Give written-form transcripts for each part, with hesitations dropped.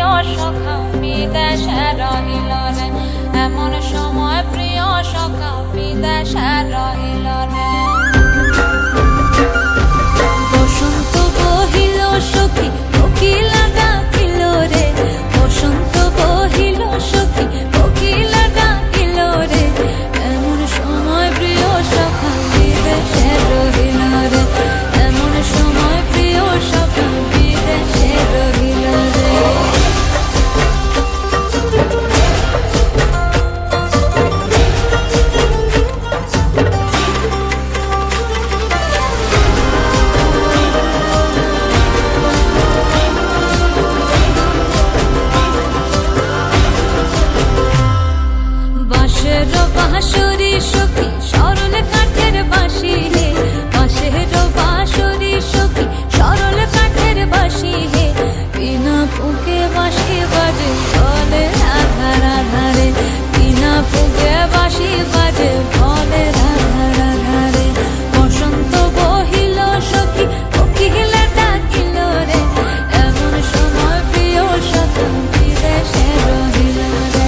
প্রিয় সখা বিদেশে রহিল রে, এমন সময় প্রিয় সখা বিদেশে রহিল রে। বসন্ত বহিল সখী কোকিলা ডাকিল রে, বসন্ত বহিল সখী কোকিলা ডাকিল রে, এমন সময় প্রিয় সখা বিদেশে রহিল রে, এমন সময় প্রিয় সখা বিদেশে রহিল রে। বাঁশের বাঁশরি সখী সরল কাঠের বাঁশি হে, বাঁশের বাঁশরি সখী সরল কাঠের বাঁশি হে, বিনা ফুঁকে বাঁশি বাজে বলে রাধা রাধা রে, বিনা ফুঁকে বাঁশি বাজে বলে রাধা রাধা রে। বসন্ত বহিল সখী কোকিলা ডাকিল রে, এমন সময় প্রিয় সখা বিদেশে রহিল রে।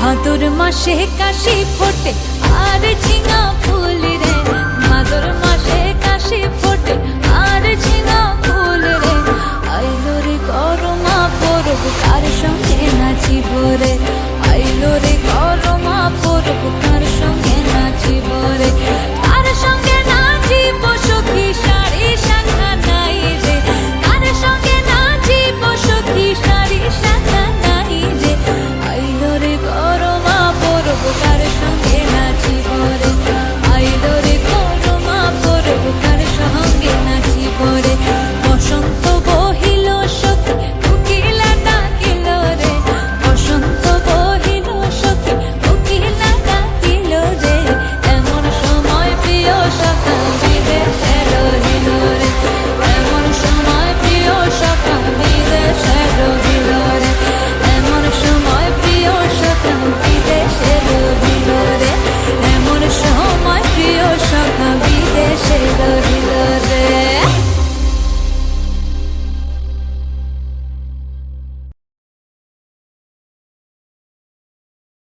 ভাদর মাসে কাশি ফোটে আর ঝিঙা